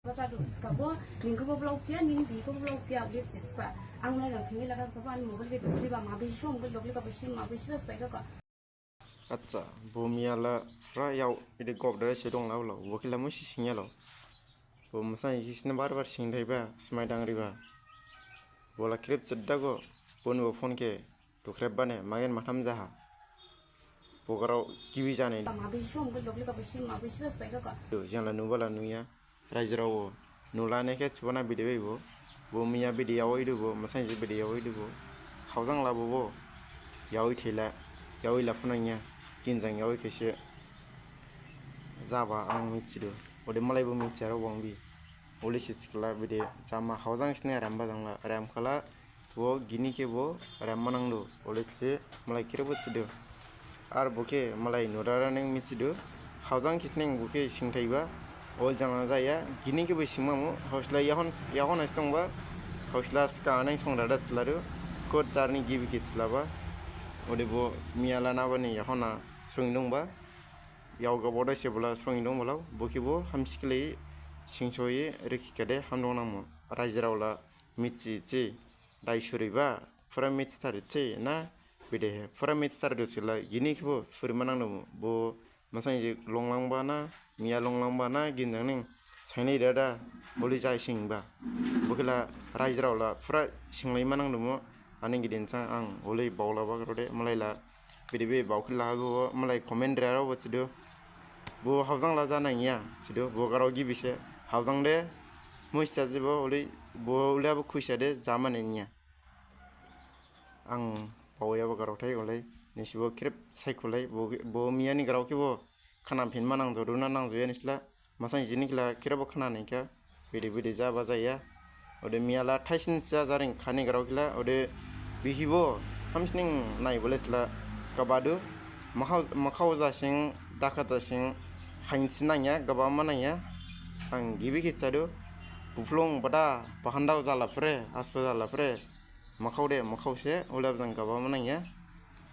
Bahasa tu, sekarang ni kau belau pia, ni kau belau pia, dia cakap, angna yang sini laga kau an mobil ke tu, dia mabih show, mobil dokli kau bersih, mabih show, sepeda kau. Acha, bumiala fra yaw ide gob dara sedong law law, wakila musi sinya law. Bo masai kisne bar sing dai ba, smai dangri ba. Bola krep chedda go, bonu phone ke, to krep bane, magen matham jaha. Bogaraw kiwi jane. Mabih show, mobil dokli kau bersih, mabih show, sepeda kau. Jangla nubala nuya, rajrawo, nulane ke chbona bide bo, bo miya bide yawi dubo, masai je bide yawi dubo. Hawjang labo bo, yawi thela, yawi lafunanya. Kinjang yawi kese zaba ang michido ode malai bo micharo bongbi oli sichkla bide jama hawjang sne ramba jangla ram khala bo gini ke bo ram manangdo ole che malai kire bo chido ar boke malai nodara neng michido hawjang kisneng boke singthaiba ol jangna jaya gini ke bo singmamu hausla yahon astongba hausla ska neng songrada tlaru kod jarni gibi kitslaba ode bo miala nabani yahona swing ba yaw ga boda sebula swing dong balaw bokibo hamsikle singsoye rekikade hamdong namo rajrawla mitsi chi daisuriba fura mitsi tarche na bide fura mitsi tardo sila yinikbo surimanang no bo masai longlang ba na miya longlang ba na ginjang sainai dada boli jai singba bokila rajrawla fura singlai manang no ani gidinsa ang olei bawla ba rode malaila bide bawkila go malai comment rara wachdo bo hawjang la jana nya sido bo garo gibise hawjang de muischa jibo olei bo ula bo khuisa de jamane nya ang bawya bo garo thai olei nisibo krep saikolai bo miyani garo kibo khana phin manang joruna nang joya nisla masai jinikla kirabo khana naika bide jaba jaya ode miyala thaisin cha jaring khani garo kila ode bihibo hamsning nai bolesla kabadu makhau jasing daka jasing hainsinanya gaba mananya ang gibi kichado buflong bada pahandau jala fre aspa jala fre makhause ulab jang gaba mananya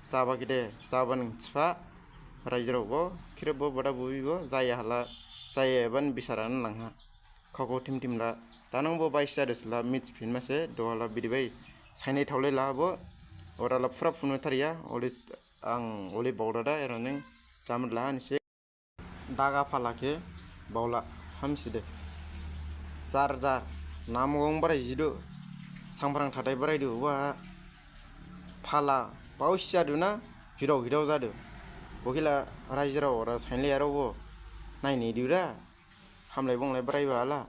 saba kide saban chfa raijrogo kirebo bada bubibo jaya hala jaya ban bisaran langha khako timla tanangbo baisja desla mit phin mase dohala bidibai sainai thaulai labo orala frap funu tharia ang oli bawdada eraneng jamla hanse daga falake bawla hamside jar namong barai jido sangprang thatai barai do wa phala pausya duna hiro jado bokila rajra ora sainle aro bo naini diura hamlai bonglai barai bala